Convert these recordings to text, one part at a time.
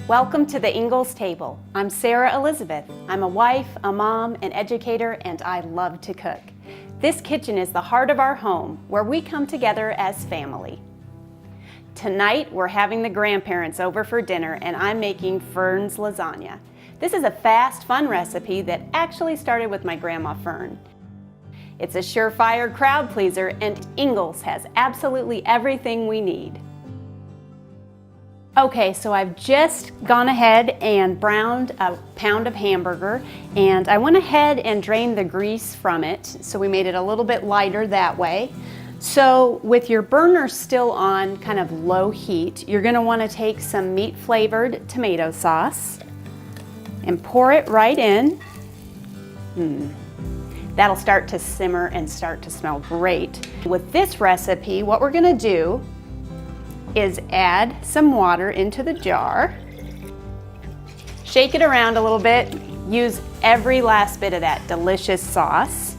Welcome to the Ingles table. I'm Sarah Elizabeth. I'm a wife, a mom, an educator, and I love to cook. This kitchen is the heart of our home, where we come together as family. Tonight, we're having the grandparents over for dinner, and I'm making Fern's lasagna. This is a fast, fun recipe that actually started with my grandma Fern. It's a surefire crowd pleaser, and Ingles has absolutely everything we need. Okay, so I've just gone ahead and browned a pound of hamburger, and I went ahead and drained the grease from it, so we made it a little bit lighter that way. So with your burner still on kind of low heat, you're going to want to take some meat flavored tomato sauce and pour it right in. That'll start to simmer and start to smell great. With this recipe, what we're going to do is add some water into the jar. Shake it around a little bit. Use every last bit of that delicious sauce.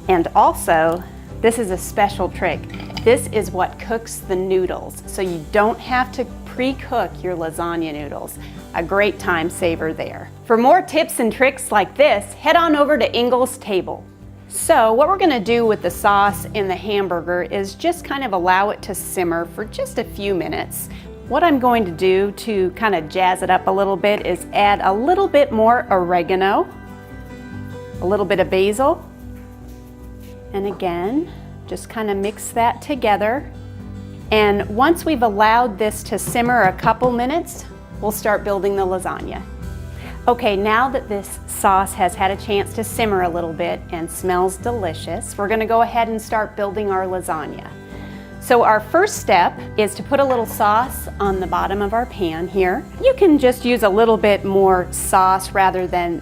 And also, this is a special trick. This is what cooks the noodles, so you don't have to pre-cook your lasagna noodles. A great time saver there. For more tips and tricks like this, head on over to Ingles table. So what we're going to do with the sauce in the hamburger is just kind of allow it to simmer for just a few minutes. What I'm going to do to kind of jazz it up a little bit is add a little bit more oregano, a little bit of basil, and again, just kind of mix that together. And once we've allowed this to simmer a couple minutes, we'll start building the lasagna. Okay, now that this sauce has had a chance to simmer a little bit and smells delicious, we're going to go ahead and start building our lasagna. So our first step is to put a little sauce on the bottom of our pan here. You can just use a little bit more sauce rather than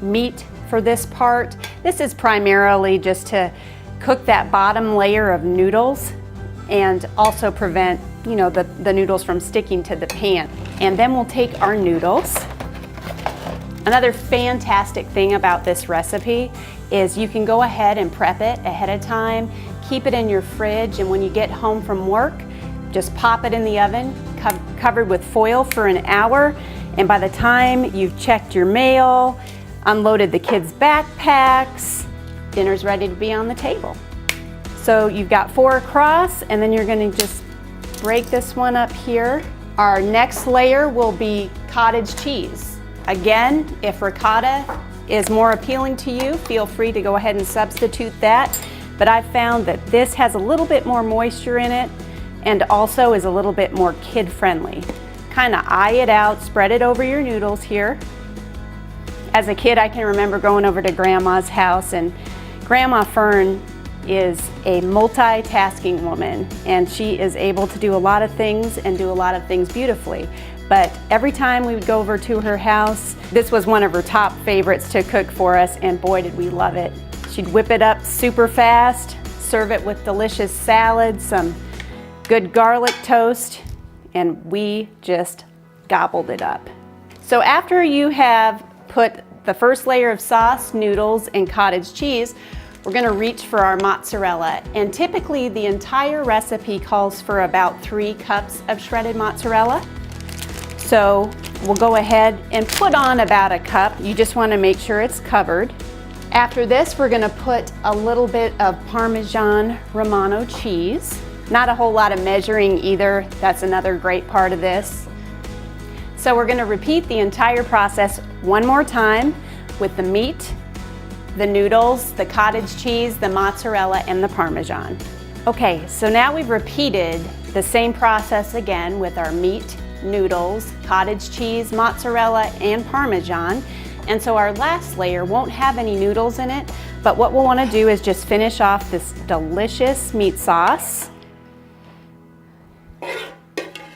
meat for this part. This is primarily just to cook that bottom layer of noodles and also prevent, the noodles from sticking to the pan. And then we'll take our noodles. Another fantastic thing about this recipe is you can go ahead and prep it ahead of time, keep it in your fridge, and when you get home from work, just pop it in the oven, covered with foil for an hour, and by the time you've checked your mail, unloaded the kids' backpacks, dinner's ready to be on the table. So you've got 4 across, and then you're going to just break this one up here. Our next layer will be cottage cheese. Again, if ricotta is more appealing to you, feel free to go ahead and substitute that. But I've found that this has a little bit more moisture in it and also is a little bit more kid-friendly. Kind of eye it out, spread it over your noodles here. As a kid, I can remember going over to Grandma's house, and Grandma Fern is a multitasking woman, and she is able to do a lot of things and do a lot of things beautifully. But every time we would go over to her house, this was one of her top favorites to cook for us, and boy did we love it. She'd whip it up super fast, serve it with delicious salad, some good garlic toast, and we just gobbled it up. So after you have put the first layer of sauce, noodles, and cottage cheese, we're going to reach for our mozzarella. And typically the entire recipe calls for about 3 cups of shredded mozzarella. So we'll go ahead and put on about a cup. You just want to make sure it's covered. After this, we're going to put a little bit of Parmesan Romano cheese. Not a whole lot of measuring either. That's another great part of this. So we're going to repeat the entire process one more time with the meat, the noodles, the cottage cheese, the mozzarella, and the Parmesan. Okay, so now we've repeated the same process again with our meat, noodles, cottage cheese, mozzarella, and Parmesan. And so our last layer won't have any noodles in it, but what we'll want to do is just finish off this delicious meat sauce.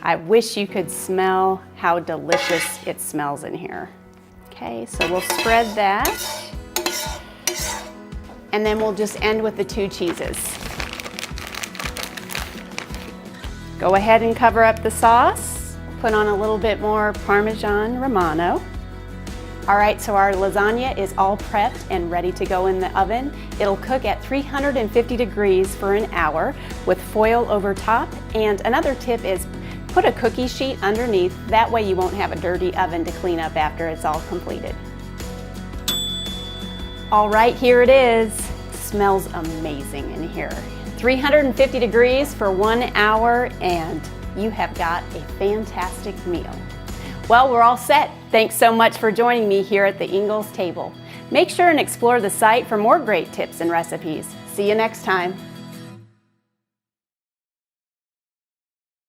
I wish you could smell how delicious it smells in here. Okay, so we'll spread that. And then we'll just end with the 2 cheeses. Go ahead and cover up the sauce. Put on a little bit more Parmesan Romano. All right, so our lasagna is all prepped and ready to go in the oven. It'll cook at 350 degrees for an hour with foil over top. And another tip is Put a cookie sheet underneath, that way you won't have a dirty oven to clean up after it's all completed. All right, here it is. Smells amazing in here. 350 degrees for 1 hour and you have got a fantastic meal. Well, we're all set. Thanks so much for joining me here at the Ingles table. Make sure and explore the site for more great tips and recipes. See you next time.